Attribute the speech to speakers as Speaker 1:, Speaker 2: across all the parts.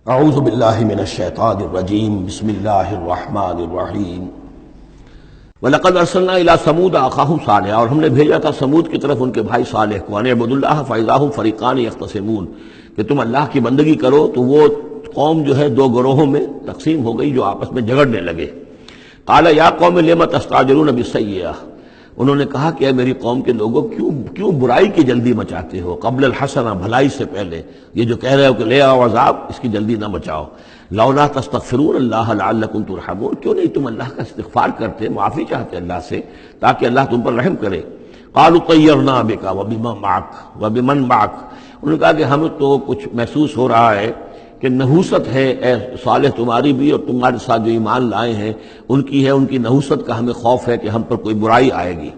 Speaker 1: اعوذ باللہ من الشیطان الرجیم بسم اللہ الرحمن الرحیم وَلَقَدْ أَرْسَلْنَا إِلَىٰ ثَمُودَ أَخَاهُمْ صَالِحًا، اور ہم نے بھیجا تھا سمود کی طرف ان کے بھائی صالح کو، أَنِ اعْبُدُوا اللَّهَ فَإِذَا هُمْ فَرِيقَانِ يَخْتَصِمُونَ، کہ تم اللہ کی بندگی کرو تو وہ قوم جو ہے دو گروہوں میں تقسیم ہو گئی جو آپس میں جھگڑنے لگے۔ قَالَ يَا قَوْمِ لِمَ تَسْتَعْجِلُونَ بِالسَّيِّئَةِ، انہوں نے کہا کہ اے میری قوم کے لوگوں کیوں برائی کی جلدی مچاتے ہو، قبل الحسنہ بھلائی سے پہلے، یہ جو کہہ رہے ہو کہ لے آؤ عذاب، اس کی جلدی نہ مچاؤ۔ لولا تستغفرون اللہ لعلکم ترحمون، کیوں نہیں تم اللہ کا استغفار کرتے، معافی چاہتے اللہ سے تاکہ اللہ تم پر رحم کرے۔ قالوا طیرنا بک وبمن معک، انہوں نے کہا کہ ہمیں تو کچھ محسوس ہو رہا ہے کہ نحوست ہے اے صالح تمہاری بھی، اور تمہارے ساتھ جو ایمان لائے ہیں ان کی ہے، ان کی نحوست کا ہمیں خوف ہے کہ ہم پر کوئی برائی آئے گی۔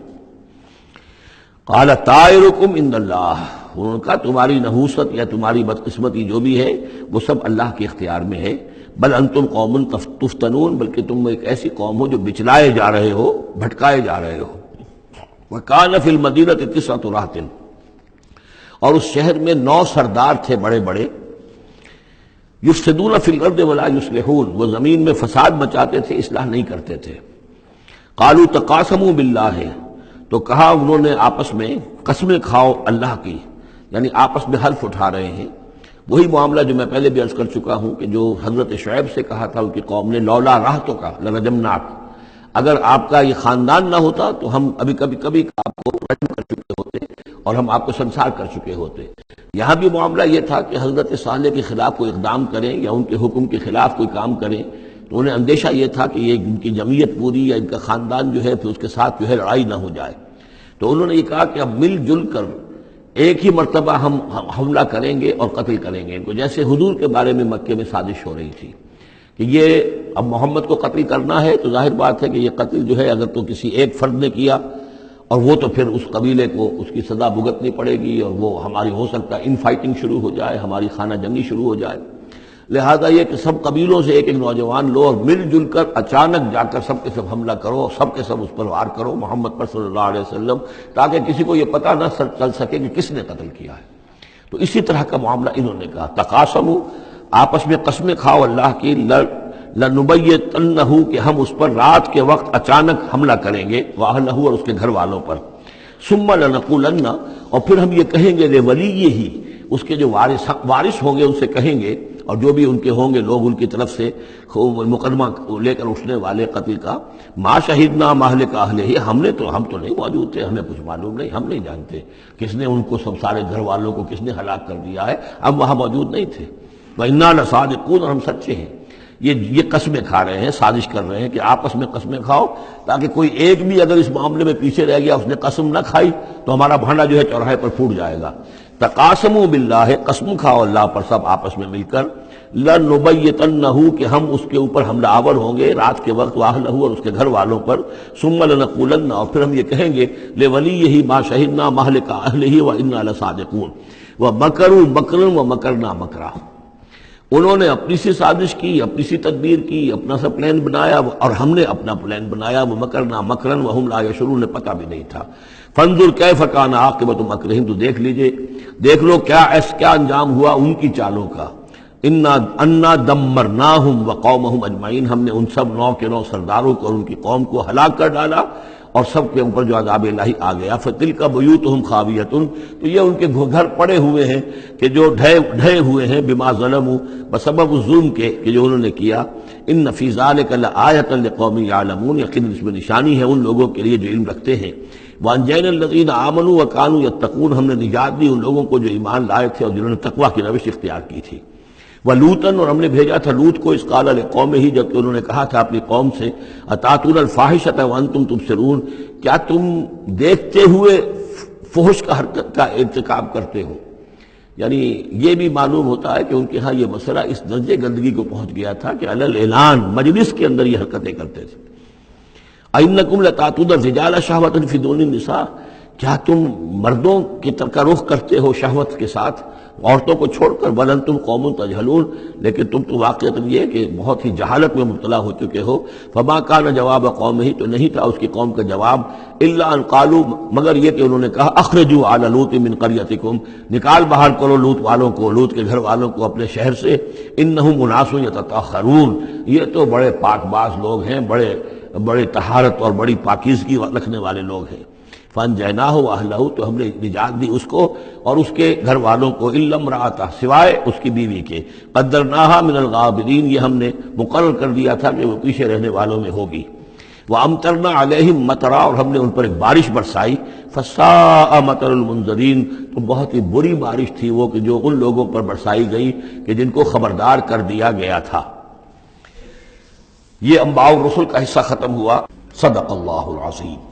Speaker 1: قال طائرکم عند اللہ، انہوں نے کہا تمہاری نحوست یا تمہاری بدقسمتی جو بھی ہے وہ سب اللہ کے اختیار میں ہے۔ بل انتم قوم تفتنون، بلکہ تم ایک ایسی قوم ہو جو بچلائے جا رہے ہو، بھٹکائے جا رہے ہو۔ وکان فی المدینہ 9 رہط، اور اس شہر میں 9 سردار تھے بڑے بڑے، یفسدون فی الارض ولا یصلحون، وہ زمین میں فساد مچاتے تھے، اصلاح نہیں کرتے تھے۔ قالوا تقاسموا باللہ، تو کہا انہوں نے آپس میں قسمیں کھاؤ اللہ کی، یعنی آپس میں حلف اٹھا رہے ہیں۔ وہی معاملہ جو میں پہلے بھی عرض کر چکا ہوں کہ جو حضرت شعیب سے کہا تھا ان کی قوم نے، لولا رہتک لرجمناک، اگر آپ کا یہ خاندان نہ ہوتا تو ہم ابھی کبھی آپ کو رجم کر چکے ہوتے اور ہم آپ کو سنسار کر چکے ہوتے۔ یہاں بھی معاملہ یہ تھا کہ حضرت صالح کے خلاف کوئی اقدام کریں یا ان کے حکم کے خلاف کوئی کام کریں تو انہیں اندیشہ یہ تھا کہ یہ ان کی جمعیت پوری یا ان کا خاندان جو ہے پھر اس کے ساتھ جو ہے لڑائی نہ ہو جائے۔ تو انہوں نے یہ کہا کہ اب مل جل کر ایک ہی مرتبہ ہم حملہ کریں گے اور قتل کریں گے ان کو، جیسے حضور کے بارے میں مکے میں سازش ہو رہی تھی کہ یہ اب محمد کو قتل کرنا ہے، تو ظاہر بات ہے کہ یہ قتل جو ہے اگر تو کسی ایک فرد نے کیا اور وہ تو پھر اس قبیلے کو اس کی سزا بھگتنی پڑے گی، اور وہ ہماری ہو سکتا ہے ان فائٹنگ شروع ہو جائے، ہماری خانہ جنگی شروع ہو جائے۔ لہذا یہ کہ سب قبیلوں سے ایک ایک نوجوان لو اور مل جل کر اچانک جا کر سب کے سب حملہ کرو، سب کے سب اس پر وار کرو محمد پر صلی اللہ علیہ وسلم، تاکہ کسی کو یہ پتہ نہ چل سکے کہ کس نے قتل کیا ہے۔ تو اسی طرح کا معاملہ انہوں نے کہا، تقاسموا، آپس میں قسمیں کھاؤ اللہ کی، لنبیتنہ، کہ ہم اس پر رات کے وقت اچانک حملہ کریں گے، واہلہ، اور اس کے گھر والوں پر، ثم لنقولن، اور پھر ہم یہ کہیں گے لولیہ، اس کے جو وارث ہوں گے ان سے کہیں گے، اور جو بھی ان کے ہوں گے لوگ ان کی طرف سے مقدمہ لے کر اٹھنے والے قتل کا، ما شہدنا مہلک اہلہ، ہم تو نہیں موجود تھے، ہمیں کچھ معلوم نہیں، ہم نہیں جانتے کس نے ان کو سب سارے گھر والوں کو کس نے ہلاک کر دیا ہے، ہم وہاں موجود نہیں تھے۔ وَإِنَّا لَصَادِقُونَ، اور ہم سچے ہیں۔ یہ قسمیں کھا رہے ہیں، سازش کر رہے ہیں کہ آپس میں قسمیں کھاؤ تاکہ کوئی ایک بھی اگر اس معاملے میں پیچھے رہ گیا، اس نے قسم نہ کھائی تو ہمارا بھانڈا جو ہے چوراہے پر پھوٹ جائے گا۔ تقاسموا باللہ، قسم کھاؤ اللہ پر سب آپس میں مل کر، لنبیتنہ، کہ ہم اس کے اوپر حملہ آور ہوں گے رات کے وقت، واہلہ، اور اس کے گھر والوں پر، ثم لنقولن، اور پھر ہم یہ کہیں گے لولیہ ما شہدنا مہلک اہلہ وإنا لصادقون، ومکروا مکرا ومکرنا مکرا، انہوں نے اپنی سی سازش کی، اپنی سی تدبیر کی، اپنا سا پلان بنایا، اور ہم نے اپنا پلان بنایا، وہ مکرنا مکرن وہم لا یشعرون، پتہ بھی نہیں تھا۔ فانظر کیف کان عاقبۃ مکرہم، تو دیکھ لو کیا انجام ہوا ان کی چالوں کا۔ انا دمرناہم وقومہم اجمعین، ہم نے ان سب 9 کے 9 سرداروں کو اور ان کی قوم کو ہلاک کر ڈالا، اور سب کے اوپر جو عذاب الہی آ گیا۔ فتلک بیوتہم خاویۃ، تو یہ ان کے گھر پڑے ہوئے ہیں کہ جو ڈھے ہوئے ہیں، بما ظلموا، بسبب ظلم کے کہ جو انہوں نے کیا۔ ان فی ذلک لآیۃ لقوم یعلمون، یقیناً اس میں نشانی ہے ان لوگوں کے لیے جو علم رکھتے ہیں۔ وانجینا الذین آمنوا وکانوا یتقون، ہم نے نجات دی ان لوگوں کو جو ایمان لائے تھے اور جنہوں نے تقویٰ کی روش اختیار کی تھی۔ وَلُوطًا، اور ہم نے بھیجا تھا لوط کو، اذ قال لقومہ، جبکہ انہوں نے کہا تھا اپنی قوم سے، اتاتون الفاحشۃ وانتم تبصرون، کیا تم دیکھتے ہوئے فحش کا حرکت کا ارتکاب کرتے ہو؟ یعنی یہ بھی معلوم ہوتا ہے کہ ان کے ہاں یہ مسئلہ اس درجے گندگی کو پہنچ گیا تھا کہ علی الاعلان مجلس کے اندر یہ حرکتیں کرتے تھے۔ اَإِنَّكُمْ لَتَأْتُونَ الرِّجَالَ شَهْوَةً فِي دُونِ النِّسَاءِ، کیا تم مردوں کی طرف کا رخ کرتے ہو شہوت کے ساتھ عورتوں کو چھوڑ کر بل انتم قوم تجہلون، لیکن تم تو واقعۃ یہ کہ بہت ہی جہالت میں مبتلا ہو چکے ہو۔ فما کان جواب قوم ہی، تو نہیں تھا اس کی قوم کا جواب، الا ان قالوا، مگر یہ کہ انہوں نے کہا اخرجوا آل لوط من قریتکم، نکال باہر کرو لوط والوں کو، لوط کے گھر والوں کو اپنے شہر سے، انہم اناس یتطہرون، یہ تو بڑے پاک باز لوگ ہیں، بڑے طہارت اور بڑی پاکیزگی رکھنے والے لوگ ہیں۔ فانجیناہ واہلہ، تو ہم نے نجات دی اس کو اور اس کے گھر والوں کو، الا امرأتہ، سوائے اس کی بیوی کے، قدرناہا من الغابرین، یہ ہم نے مقرر کر دیا تھا کہ وہ پیچھے رہنے والوں میں ہوگی۔ وَأَمْطَرْنَا عَلَيْهِمْ مَطَرًا، اور ہم نے ان پر ایک بارش برسائی، فَسَاءَ مَطَرُ الْمُنذَرِينَ، تو بہت ہی بری بارش تھی وہ کہ جو ان لوگوں پر برسائی گئی کہ جن کو خبردار کر دیا گیا تھا۔ یہ انباء الرسل کا حصہ ختم ہوا۔ صدق اللہ العظیم۔